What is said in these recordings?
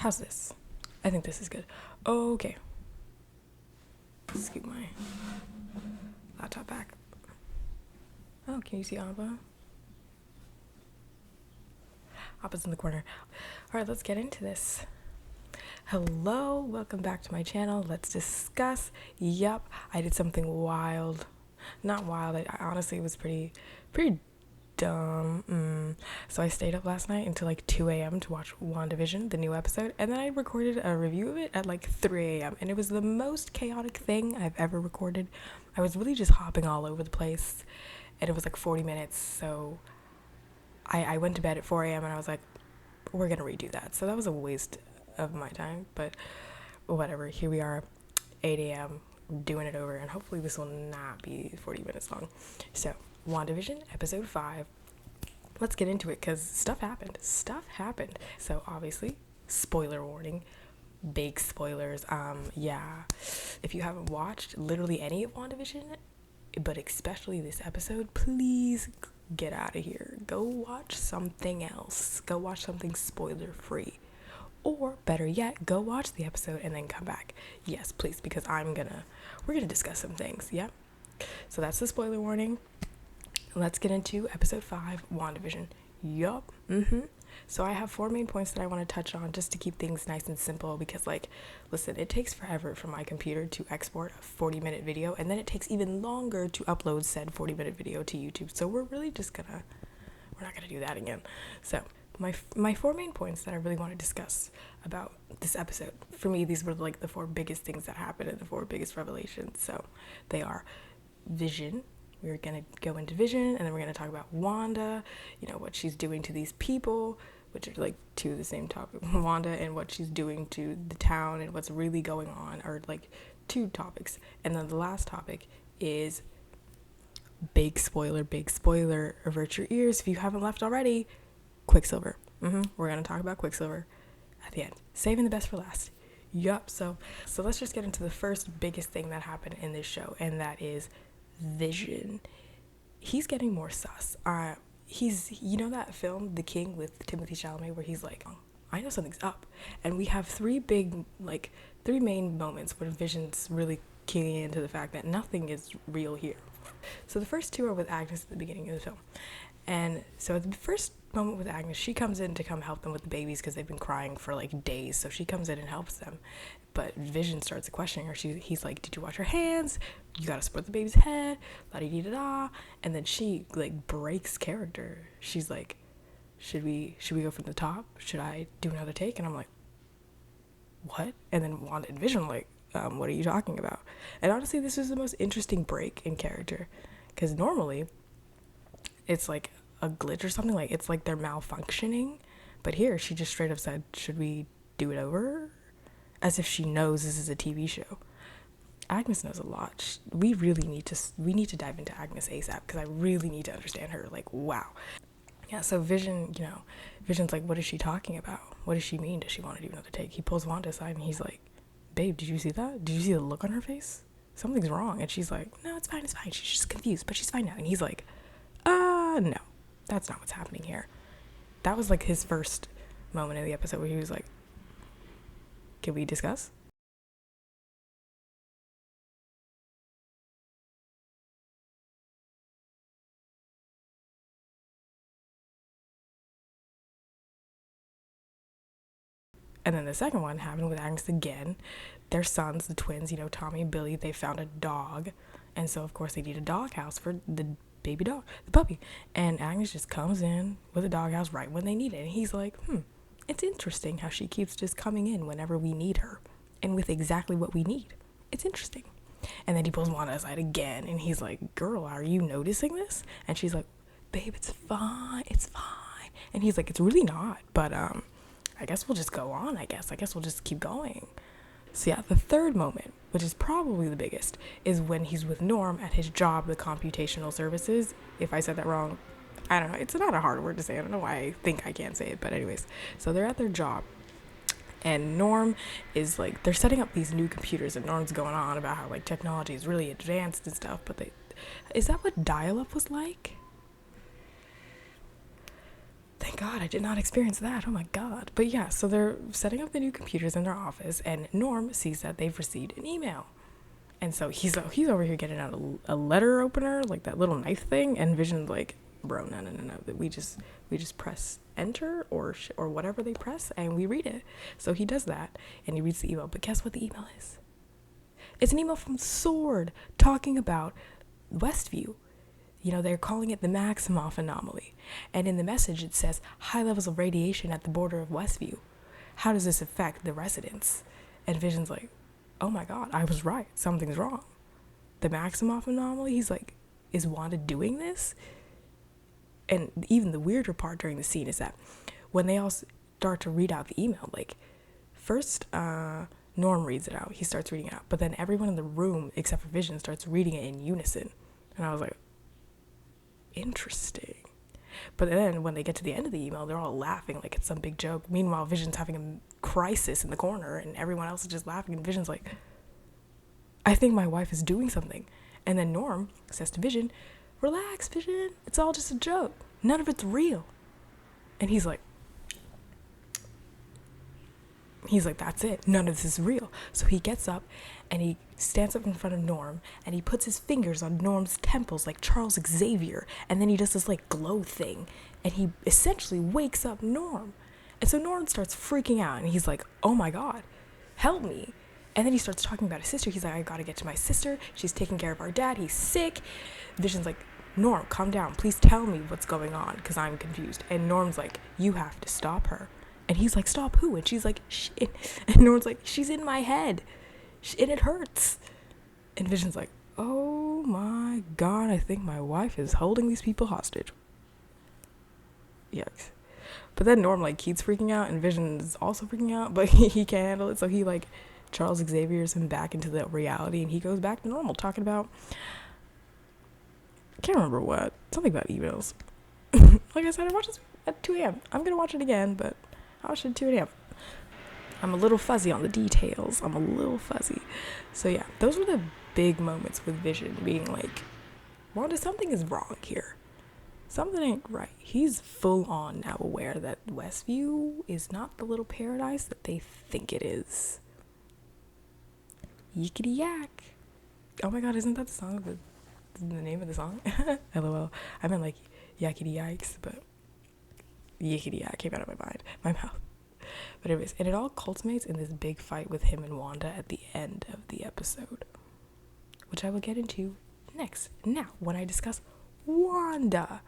How's this? I think this is good. Okay. Scoot my laptop back. Oh, can you see Abba? Abba's in the corner. Alright, let's get into this. Hello, welcome back to my channel. Let's discuss. Yep, I did something wild. Not wild, I honestly was pretty dumb. So I stayed up last night until like 2 a.m. to watch WandaVision, the new episode, and then I recorded a review of it at like 3 a.m. and it was the most chaotic thing I've ever recorded. I was really just hopping all over the place, and it was like 40 minutes, so I went to bed at 4 a.m. and I was like, we're gonna redo that. So that was a waste of my time, but whatever. Here we are, 8 a.m. doing it over, and hopefully this will not be 40 minutes long. So WandaVision episode 5. Let's get into it because stuff happened. So obviously, spoiler warning, big spoilers. Yeah, if you haven't watched literally any of WandaVision, but especially this episode, please get out of here. Go watch something else. Go watch something spoiler free. Or better yet, go watch the episode and then come back. Yes, please, because we're gonna discuss some things. Yeah. So that's the spoiler warning. Let's get into episode 5, WandaVision. Yup. So I have 4 main points that I want to touch on just to keep things nice and simple because, like, listen, it takes forever for my computer to export a 40-minute video, and then it takes even longer to upload said 40-minute video to YouTube. So we're not gonna do that again. So my 4 main points that I really want to discuss about this episode, for me, these were like the 4 biggest things that happened and the 4 biggest revelations. So they are Vision. We're going to go into Vision, and then we're going to talk about Wanda, what she's doing to these people, which are like 2 of the same topic, Wanda and what she's doing to the town and what's really going on, are like 2 topics. And then the last topic is big spoiler, avert your ears if you haven't left already, Quicksilver. We're going to talk about Quicksilver at the end, saving the best for last. Yup. So let's just get into the first biggest thing that happened in this show, and that is Vision. He's getting more sus. He's, that film The King with Timothy Chalamet, where he's like, I know something's up. And we have 3 main moments where Vision's really keying into the fact that nothing is real here. So the first 2 are with Agnes at the beginning of the film. And so at the first moment with Agnes, she comes in to come help them with the babies because they've been crying for like days. So she comes in and helps them. But Vision starts questioning her. He's like, did you wash your hands? You gotta support the baby's head, la-di-di-da-da. And then she like breaks character. She's like, should we go from the top? Should I do another take? And I'm like, what? And then Wanda and Vision like, what are you talking about? And honestly, this was the most interesting break in character, because normally it's like a glitch or something, like it's like they're malfunctioning, but here she just straight up said, should we do it over? As if she knows this is a TV show. Agnes knows a lot. We need to dive into Agnes ASAP, because I really need to understand her. Like, wow. Yeah, so Vision's like, what is she talking about? What does she mean? Does she want to do another take? He pulls Wanda aside and he's like, babe, did you see that? Did you see the look on her face? Something's wrong. And she's like, no, it's fine. She's just confused, but she's fine now. And he's like, no, that's not what's happening here. That was like his first moment in the episode where he was like, can we discuss? And then the second one happened with Agnes again. Their sons, the twins, Tommy and Billy, they found a dog. And so, of course, they need a doghouse for the baby dog, the puppy. And Agnes just comes in with a doghouse right when they need it. And he's like, it's interesting how she keeps just coming in whenever we need her and with exactly what we need. It's interesting. And then he pulls Wanda aside again and he's like, girl, are you noticing this? And she's like, babe, it's fine. And he's like, it's really not. But, I guess we'll just go on, I guess we'll just keep going. So yeah, the third moment, which is probably the biggest, is when he's with Norm at his job, the computational services. If I said that wrong, I don't know. It's not a hard word to say. I don't know why I think I can't say it, but anyways. So they're at their job, and Norm is like, they're setting up these new computers, and Norm's going on about how like technology is really advanced and stuff, but is that what dial-up was like? Thank God I did not experience that. Oh my God. But yeah, so they're setting up the new computers in their office, and Norm sees that they've received an email. And so he's over here getting out a letter opener, like that little knife thing, and Vision's like, bro, no. We just press enter or whatever they press, and we read it. So he does that, and he reads the email. But guess what the email is? It's an email from Sword talking about Westview. They're calling it the Maximoff anomaly. And in the message, it says high levels of radiation at the border of Westview. How does this affect the residents? And Vision's like, oh my God, I was right. Something's wrong. The Maximoff anomaly? He's like, is Wanda doing this? And even the weirder part during the scene is that when they all start to read out the email, like, first, Norm reads it out. He starts reading it out. But then everyone in the room, except for Vision, starts reading it in unison. And I was like, interesting. But then when they get to the end of the email, they're all laughing like it's some big joke. Meanwhile, Vision's having a crisis in the corner, and everyone else is just laughing. And Vision's like, I think my wife is doing something. And then Norm says to Vision, relax, Vision. It's all just a joke. None of it's real. And he's like, that's it. None of this is real. So he gets up and he stands up in front of Norm and he puts his fingers on Norm's temples like Charles Xavier. And then he does this like glow thing and he essentially wakes up Norm. And so Norm starts freaking out and he's like, oh my God, help me. And then he starts talking about his sister. He's like, I gotta get to my sister. She's taking care of our dad. He's sick. Vision's like, Norm, calm down. Please tell me what's going on because I'm confused. And Norm's like, you have to stop her. And he's like, stop who? And she's like, shit. And Norm's like, she's in my head. And it hurts. And Vision's like, oh my God, I think my wife is holding these people hostage. Yucks. But then Norm like keeps freaking out and Vision's also freaking out, but he can't handle it. So he like Charles Xavier's him back into the reality and he goes back to normal talking about, I can't remember what, something about emails. Like I said, I watched this at 2 a.m. I'm going to watch it again, but I watched it at 2 a.m. I'm a little fuzzy on the details. So yeah, those were the big moments with Vision being like, Wanda, something is wrong here. Something ain't right. He's full on now aware that Westview is not the little paradise that they think it is. Yickety yak. Oh my God, isn't that the song? The name of the song? LOL. I meant like yakety yikes, but yickety yak came out of my mouth. But anyways, and it all culminates in this big fight with him and Wanda at the end of the episode, which I will get into next. Now, when I discuss Wanda,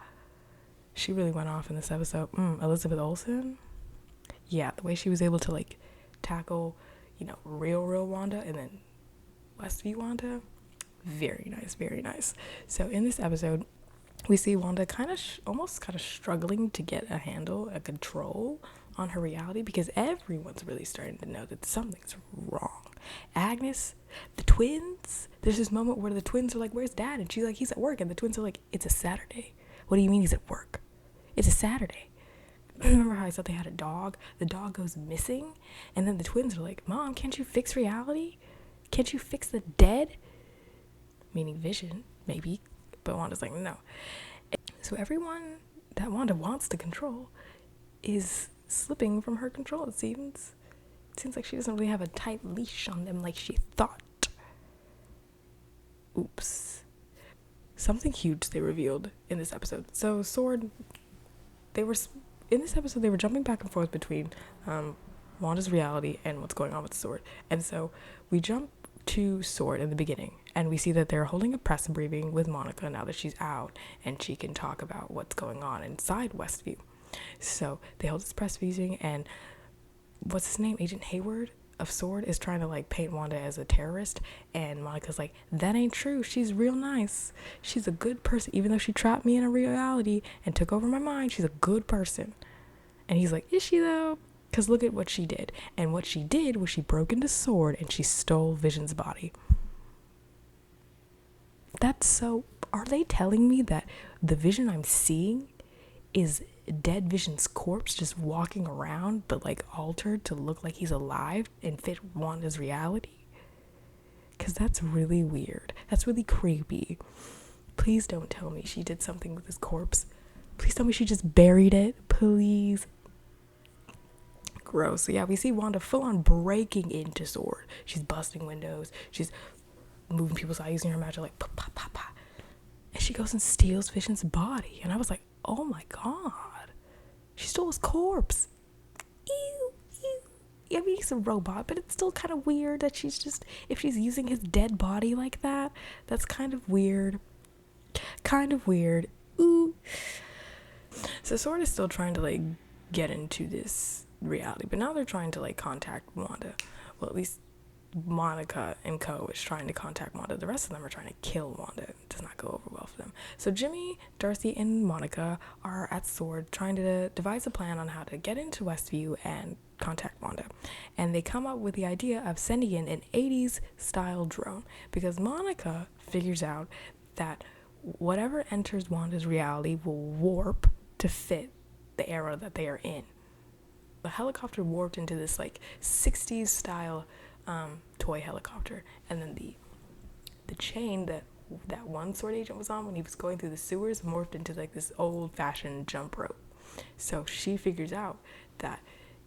she really went off in this episode. Elizabeth Olsen, yeah, the way she was able to like tackle, real Wanda and then Westview Wanda, very nice. So in this episode, we see Wanda almost kind of struggling to get a control on her reality because everyone's really starting to know that something's wrong. Agnes, the twins, there's this moment where the twins are like, where's Dad? And she's like, he's at work. And the twins are like, it's a Saturday. What do you mean he's at work? It's a Saturday. Remember how I said they had a dog? The dog goes missing. And then the twins are like, Mom, can't you fix reality? Can't you fix the dead? Meaning Vision, maybe. But Wanda's like, no. So everyone that Wanda wants to control is slipping from her control, it seems. It seems like she doesn't really have a tight leash on them like she thought. Oops. Something huge they revealed in this episode. So Sword, they were jumping back and forth between Wanda's reality and what's going on with Sword. And so we jump to Sword in the beginning and we see that they're holding a press briefing with Monica now that she's out and she can talk about what's going on inside Westview. So they hold this press briefing and what's his name? Agent Hayward of Sword is trying to like paint Wanda as a terrorist and Monica's like, that ain't true. She's real nice. She's a good person. Even though she trapped me in a reality and took over my mind, she's a good person. And he's like, is she though? Because look at what she did. And what she did was she broke into Sword and she stole Vision's body. Are they telling me that the Vision I'm seeing is dead Vision's corpse just walking around but like altered to look like he's alive and fit Wanda's reality? Because that's really weird. That's really creepy. Please don't tell me she did something with his corpse. Please tell me she just buried it. Please. Gross. So yeah, we see Wanda full on breaking into Sword. She's busting windows. She's moving people's eyes using her magic, like pop, pop, pop, pop. And she goes and steals Vision's body. And I was like, oh my god. She stole his corpse. Ew, ew. I mean, he's a robot, but it's still kind of weird that if she's using his dead body like that, that's kind of weird. Ooh. So Sword is still trying to, like, get into this reality, but now they're trying to, like, contact Wanda. Well, at least Monica and Co is trying to contact Wanda. The rest of them are trying to kill Wanda. It does not go over well for them. So Jimmy, Darcy, and Monica are at Sword trying to devise a plan on how to get into Westview and contact Wanda. And they come up with the idea of sending in an 80s style drone, because Monica figures out that whatever enters Wanda's reality will warp to fit the era that they are in. The helicopter warped into this, like, 60s style toy helicopter, and then the chain that one Sword agent was on when he was going through the sewers morphed into, like, this old-fashioned jump rope. So she figures out that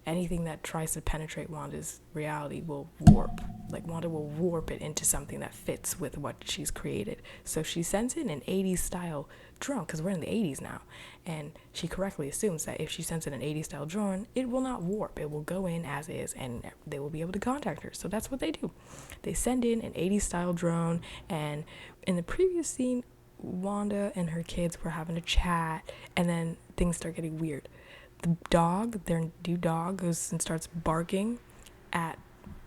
anything that tries to penetrate Wanda's reality will warp. Like, Wanda will warp it into something that fits with what she's created. So she sends in an 80s style drone, because we're in the 80s now, and she correctly assumes that if she sends in an 80s style drone, it will not warp. It will go in as is, and they will be able to contact her. So that's what they do. They send in an 80s style drone, and in the previous scene, Wanda and her kids were having a chat, and then things start getting weird. The dog, their new dog, goes and starts barking at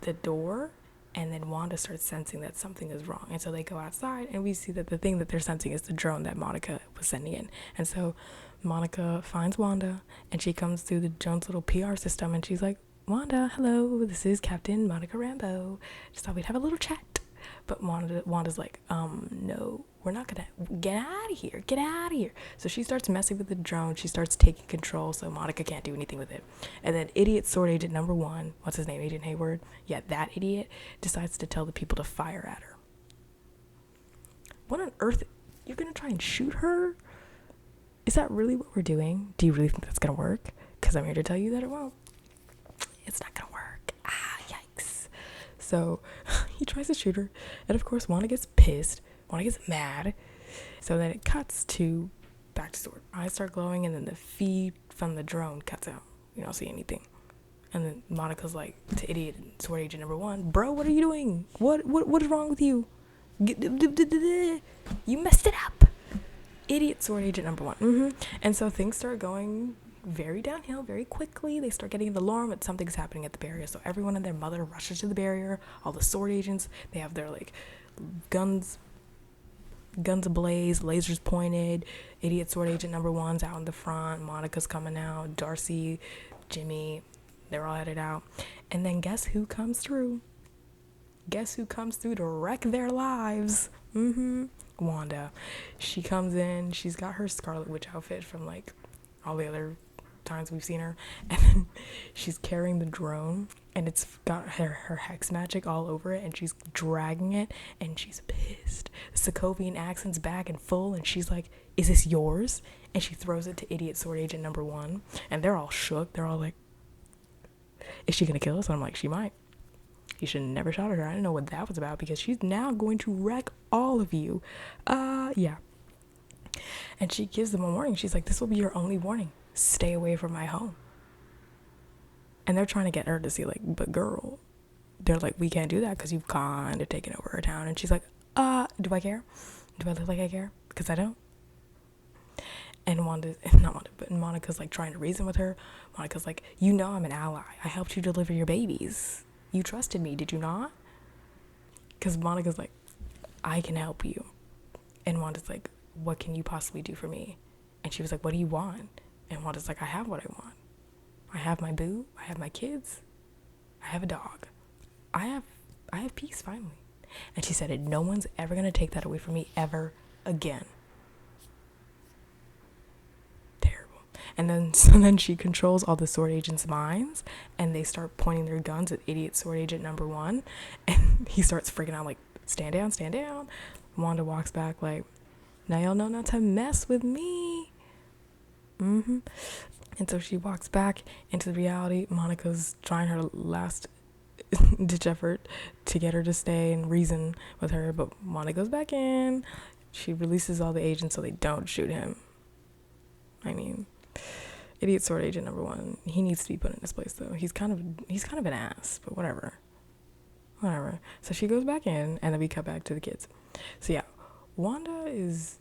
the door, and then Wanda starts sensing that something is wrong. And so they go outside, and we see that the thing that they're sensing is the drone that Monica was sending in. And so Monica finds Wanda, and she comes through the drone's little PR system, and she's like, Wanda, hello, this is Captain Monica Rambeau. Just thought we'd have a little chat. But Wanda's like, no, we're not gonna, get out of here. So she starts messing with the drone. She starts taking control, so Monica can't do anything with it. And then idiot Sword Agent number 1, what's his name, Agent Hayward? Yeah, that idiot decides to tell the people to fire at her. What on earth? You're gonna try and shoot her? Is that really what we're doing? Do you really think that's gonna work? Because I'm here to tell you that it won't. It's not gonna work. Yikes. So he tries to shoot her, and of course Wanda gets pissed. Wanda gets mad. So then it cuts to back to Sword. Eyes start glowing, and then the feed from the drone cuts out. You don't see anything. And then Monica's like to idiot Sword Agent number 1, bro, what are you doing? What is wrong with you? You messed it up. Idiot Sword Agent number 1. And so things start going very downhill very quickly. They start getting the alarm that something's happening at the barrier. So everyone and their mother rushes to the barrier. All the Sword Agents, they have their, like, guns ablaze, lasers pointed. Idiot Sword Agent number 1's out in the front. Monica's coming out. Darcy, Jimmy, they're all headed out. And then guess who comes through? Guess who comes through to wreck their lives? Wanda. She comes in. She's got her Scarlet Witch outfit from, like, all the other times we've seen her, and then she's carrying the drone, and it's got her hex magic all over it, and she's dragging it, and she's pissed. The Sokovian accent's back in full, and she's like, is this yours? And she throws it to idiot Sword Agent number 1, and they're all shook. They're all like, is she gonna kill us? And I'm like, she might. You should have never shot at her. I didn't know what that was about, because she's now going to wreck all of you. Yeah. And she gives them a warning. She's like, this will be your only warning. Stay away from my home. And they're trying to get her to see, like, but girl, they're like, we can't do that because you've kind of taken over her town. And she's like, do I care? Do I look like I care? Because I don't. And Monica's like trying to reason with her. Monica's like, you know I'm an ally. I helped you deliver your babies. You trusted me, did you not? Because Monica's like, I can help you. And Wanda's like, what can you possibly do for me? And she was like, what do you want? And Wanda's like, I have what I want. I have my boo. I have my kids. I have a dog. I have peace finally. And she said, no one's ever going to take that away from me ever again. Terrible. And then she controls all the Sword Agents' minds, and they start pointing their guns at idiot Sword Agent number 1, and he starts freaking out like, stand down, stand down. Wanda walks back like, now y'all know not to mess with me. And so she walks back into the reality. Monica's trying her last ditch effort to get her to stay and reason with her, but Monica goes back in. She releases all the agents so they don't shoot him. I mean, idiot sword agent number one. He needs to be put in his place though. He's kind of an ass, but whatever. So she goes back in, and then we cut back to the kids. So yeah, Wanda is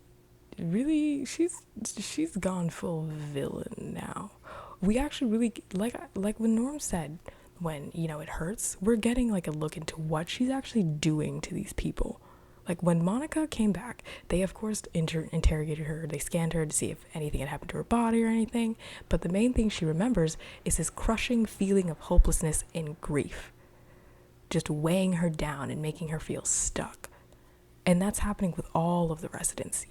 really, she's gone full villain now. We actually really like when Norm said, when it hurts, we're getting like a look into what she's actually doing to these people. Like when Monica came back, they of course interrogated her. They scanned her to see if anything had happened to her body or anything, but the main thing she remembers is this crushing feeling of hopelessness and grief, just weighing her down and making her feel stuck. And that's happening with all of the residents,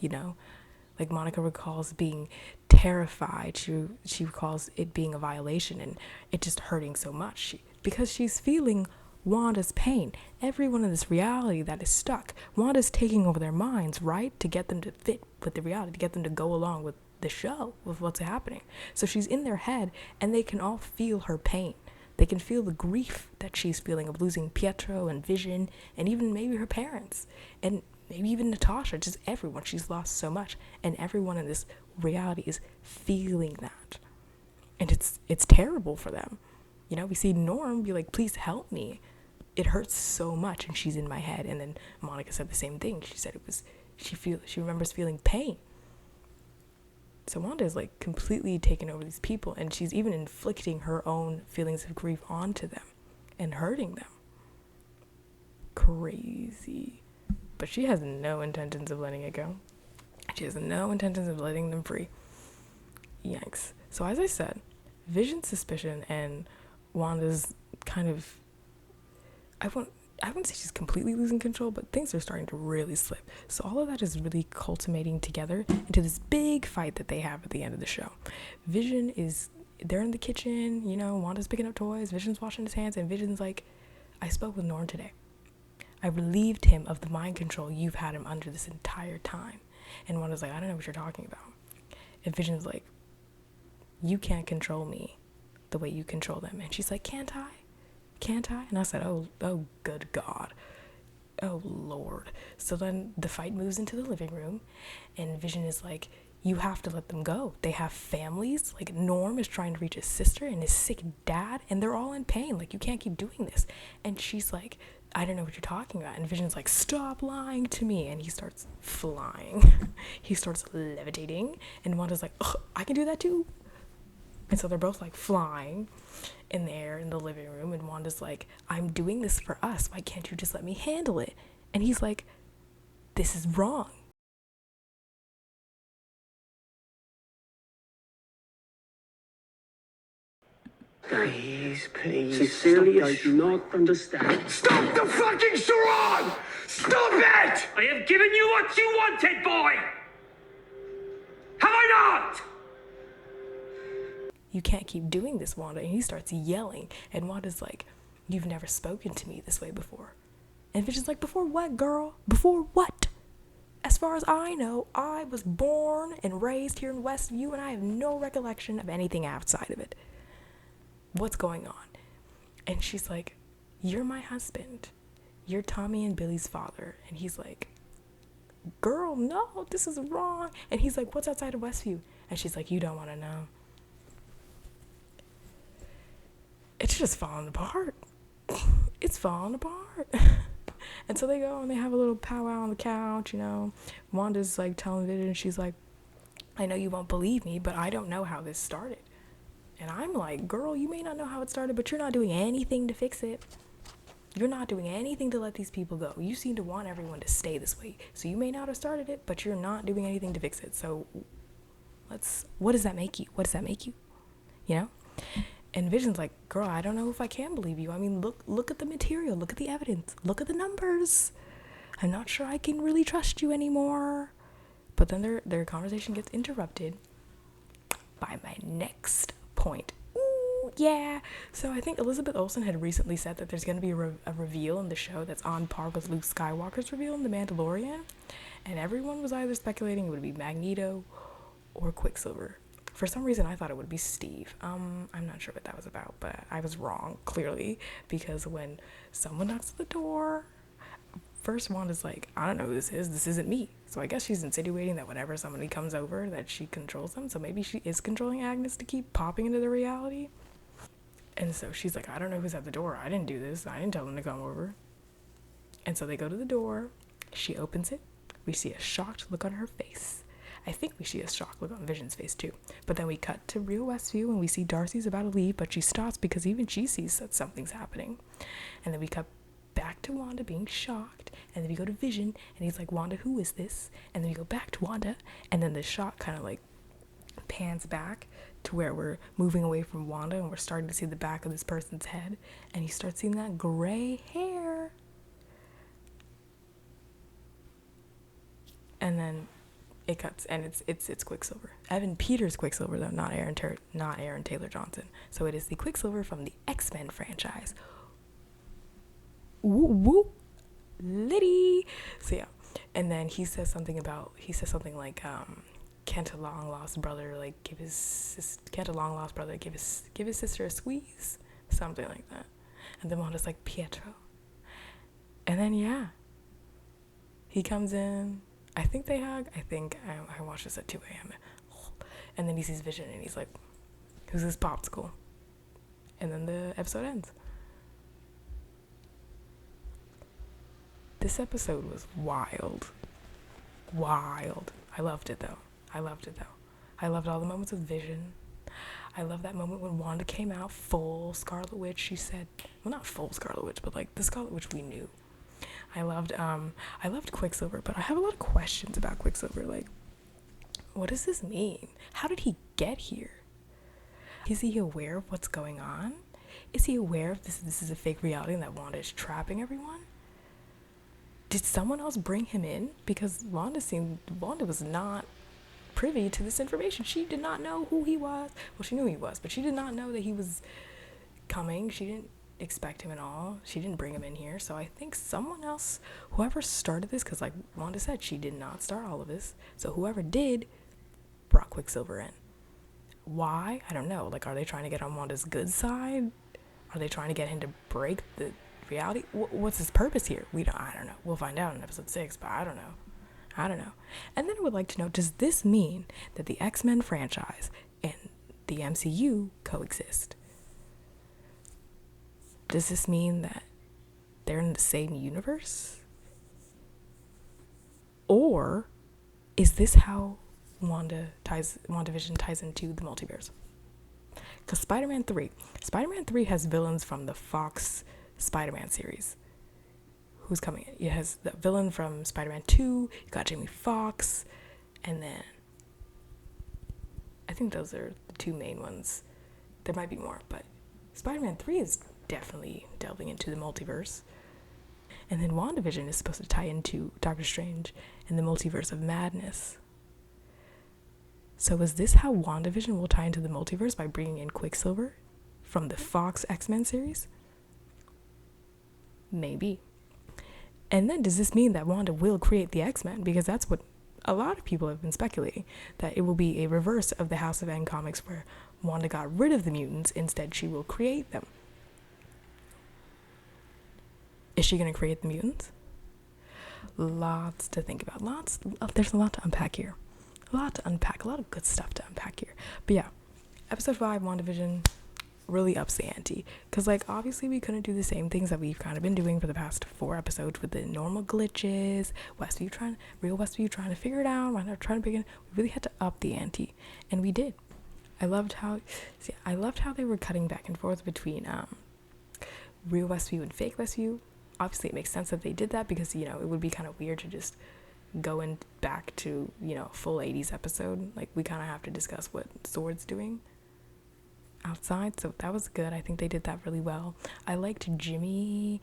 Like Monica recalls being terrified. She recalls it being a violation and it just hurting so much because she's feeling Wanda's pain. Everyone in this reality that is stuck, Wanda's taking over their minds, right? To get them to fit with the reality, to get them to go along with the show, with what's happening. So she's in their head and they can all feel her pain. They can feel the grief that she's feeling of losing Pietro and Vision and even maybe her parents and maybe even Natasha, just everyone. She's lost so much, and everyone in this reality is feeling that. And it's terrible for them. We see Norm be like, please help me. It hurts so much, and she's in my head. And then Monica said the same thing. She said she remembers feeling pain. So Wanda is like completely taking over these people, and she's even inflicting her own feelings of grief onto them and hurting them. Crazy. But she has no intentions of letting it go. She has no intentions of letting them free. Yikes. So as I said, Vision's suspicion and Wanda's kind of, I wouldn't say she's completely losing control, but things are starting to really slip. So all of that is really culminating together into this big fight that they have at the end of the show. They're in the kitchen, Wanda's picking up toys, Vision's washing his hands, and Vision's like, I spoke with Norm today. I relieved him of the mind control you've had him under this entire time. And Wanda's like, I don't know what you're talking about. And Vision's like, you can't control me the way you control them. And she's like, can't I? And I said, oh, good God. Oh, Lord. So then the fight moves into the living room, and Vision is like, you have to let them go. They have families. Like, Norm is trying to reach his sister and his sick dad, and they're all in pain. Like, you can't keep doing this. And she's like, I don't know what you're talking about. And Vision's like, stop lying to me. And he starts flying. He starts levitating. And Wanda's like, ugh, I can do that too. And so they're both like flying in the air in the living room. And Wanda's like, I'm doing this for us. Why can't you just let me handle it? And he's like, this is wrong. Please. Sincerely, I do not understand. Stop the fucking charade! Stop it! I have given you what you wanted, boy! Have I not? You can't keep doing this, Wanda. And he starts yelling. And Wanda's like, you've never spoken to me this way before. And Vision's like, before what, girl? Before what? As far as I know, I was born and raised here in Westview, and I have no recollection of anything outside of it. What's going on? And she's like, you're my husband. You're Tommy and Billy's father. And he's like, girl, no, this is wrong. And he's like, what's outside of Westview? And she's like, you don't want to know. It's just falling apart. It's falling apart. And so they go and they have a little powwow on the couch, Wanda's like telling Vision, she's like, I know you won't believe me, but I don't know how this started. And I'm like, girl, you may not know how it started, but you're not doing anything to fix it. You're not doing anything to let these people go. You seem to want everyone to stay this way. So you may not have started it, but you're not doing anything to fix it. So what does that make you? What does that make you? And Vision's like, girl, I don't know if I can believe you. I mean, look at the material. Look at the evidence. Look at the numbers. I'm not sure I can really trust you anymore. But then their conversation gets interrupted by my next point. Ooh, yeah. So I think Elizabeth Olsen had recently said that there's going to be a reveal in the show that's on par with Luke Skywalker's reveal in The Mandalorian. And everyone was either speculating it would be Magneto or Quicksilver. For some reason, I thought it would be Steve. I'm not sure what that was about, but I was wrong, clearly, because when someone knocks at the door, first Wanda's like, I don't know who this is. This isn't me. So I guess she's insinuating that whenever somebody comes over, that she controls them. So maybe she is controlling Agnes to keep popping into the reality. And so she's like, I don't know who's at the door. I didn't do this. I didn't tell them to come over. And so they go to the door. She opens it. We see a shocked look on her face. I think we see a shocked look on Vision's face too. But then we cut to real Westview and we see Darcy's about to leave, but she stops because even she sees that something's happening. And then we cut back to Wanda being shocked, and then we go to Vision and he's like, Wanda, who is this? And then we go back to Wanda, and then the shot kind of like pans back to where we're moving away from Wanda and we're starting to see the back of this person's head, and you start seeing that gray hair. And then it cuts, and it's Quicksilver. Evan Peters' Quicksilver, though, not Aaron Taylor Johnson. So it is the Quicksilver from the X-Men franchise. Woo woo, Liddy. So yeah, and then he says something like, can't a long lost brother give his sister a squeeze, something like that. And then Wanda's like, Pietro. And then yeah, he comes in. I think they hug. I watched this at 2 a.m. And then he sees Vision and he's like, who's this popsicle? And then the episode ends. This episode was wild. I loved it though. I loved all the moments with Vision. I love that moment when Wanda came out full Scarlet Witch. She said, well, not full Scarlet Witch, but like the Scarlet Witch we knew. I loved Quicksilver, but I have a lot of questions about Quicksilver. Like, what does this mean? How did he get here? Is he aware of what's going on? Is he aware of this is a fake reality and that Wanda is trapping everyone? Did someone else bring him in? Because Wanda was not privy to this information. She did not know who he was. Well, she knew who he was, but she did not know that he was coming. She didn't expect him at all. She didn't bring him in here. So I think someone else, whoever started this, because like Wanda said, she did not start all of this. So whoever did brought Quicksilver in. Why? I don't know. Like, are they trying to get on Wanda's good side? Are they trying to get him to break the reality? What's his purpose here? I don't know. We'll find out in episode 6, but I don't know. And then I would like to know, does this mean that the X-Men franchise and the MCU coexist? Does this mean that they're in the same universe? Or is this how WandaVision ties into the multiverse? Because Spider-Man 3 has villains from the Fox Spider-Man series. Who's coming in? It has the villain from Spider-Man 2, you got Jamie Foxx, and then I think those are the two main ones. There might be more, but Spider-Man 3 is definitely delving into the multiverse. And then WandaVision is supposed to tie into Doctor Strange and the Multiverse of Madness. So is this how WandaVision will tie into the multiverse, by bringing in Quicksilver from the Fox X-Men series? Maybe. And then does this mean that Wanda will create the X-Men? Because that's what a lot of people have been speculating, that it will be a reverse of the House of N comics where Wanda got rid of the mutants. Instead, she will create them. Is she going to create the mutants? Lots to think about. There's a lot to unpack here. A lot of good stuff to unpack here. But yeah, episode 5, WandaVision, really ups the ante. Because, like, obviously we couldn't do the same things that we've kind of been doing for the past 4 episodes with the normal glitches, real Westview trying to figure it out, trying to begin. We really had to up the ante. And we did. I loved how they were cutting back and forth between real Westview and fake Westview. Obviously, it makes sense that they did that because, it would be kind of weird to just go back to, full 80s episode. Like, we kind of have to discuss what Sword's doing outside. So that was good. I think they did that really well. I liked Jimmy,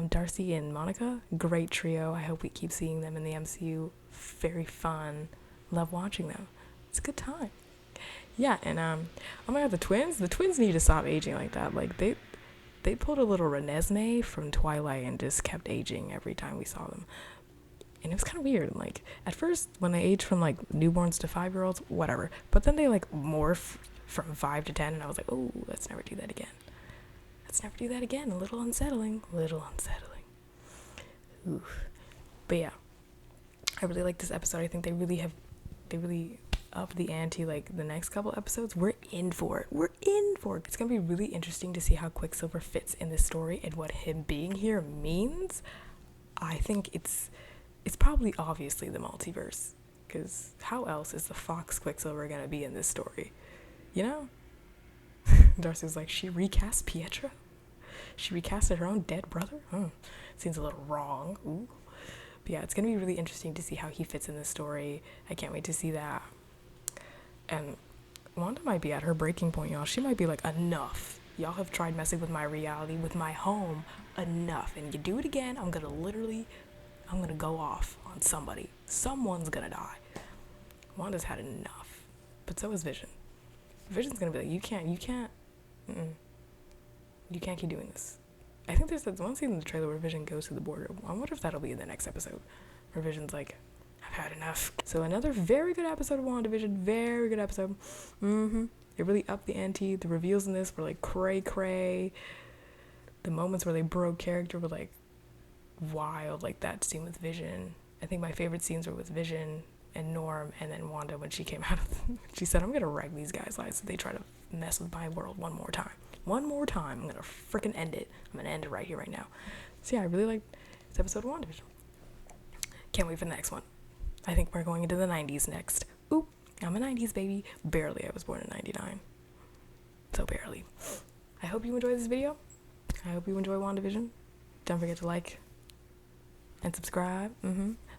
Darcy, and Monica. Great trio. I hope we keep seeing them in the MCU. Very fun. Love watching them. It's a good time. Yeah, and oh my god, the twins need to stop aging like that. Like, they pulled a little Renesmee from Twilight and just kept aging every time we saw them. And it was kind of weird. Like, at first, when they age from, like, newborns to 5-year-olds, whatever. But then they, like, morph from 5 to 10, and I was like, oh, let's never do that again. Let's never do that again. A little unsettling. Oof. But yeah, I really like this episode. I think they really upped the ante. Like, the next couple episodes, we're in for it. It's gonna be really interesting to see how Quicksilver fits in this story and what him being here means. I think it's probably obviously the multiverse, because how else is the Fox Quicksilver gonna be in this story? You know? Darcy was like, she recast Pietro? She recasted her own dead brother? Seems a little wrong. Ooh. But yeah, it's gonna be really interesting to see how he fits in this story. I can't wait to see that. And Wanda might be at her breaking point, y'all. She might be like, enough. Y'all have tried messing with my reality, with my home, enough. And you do it again, I'm gonna go off on somebody. Someone's gonna die. Wanda's had enough. But so is Vision. Vision's gonna be like, you can't keep doing this. I think there's that one scene in the trailer where Vision goes to the border. I wonder if that'll be in the next episode, where Vision's like, I've had enough. So another very good episode of WandaVision. Very good episode. It really upped the ante. The reveals in this were like cray. The moments where they broke character were like wild, like that scene with Vision. I think my favorite scenes were with Vision and Norm, and then Wanda when she came out of she said, I'm gonna wreck these guys' lives if they try to mess with my world one more time. I'm gonna freaking end it. I'm gonna end it right here, right now. So yeah, I really liked this episode of WandaVision. Can't wait for the next one. I think we're going into the 90s next. Oop, I'm a 90s baby. Barely. I was born in 99. So barely. I hope you enjoyed this video. I hope you enjoy WandaVision. Don't forget to like and subscribe.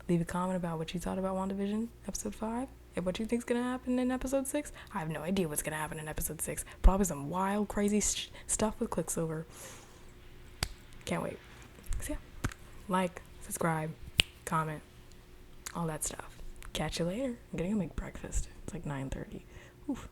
Leave a comment about what you thought about WandaVision episode 5 and what you think's gonna happen in episode 6. I have no idea what's gonna happen in episode 6. Probably some wild, crazy stuff with Quicksilver. Can't wait. So yeah, like, subscribe, comment, all that stuff. Catch you later. I'm gonna go make breakfast. It's like 9:30. Oof.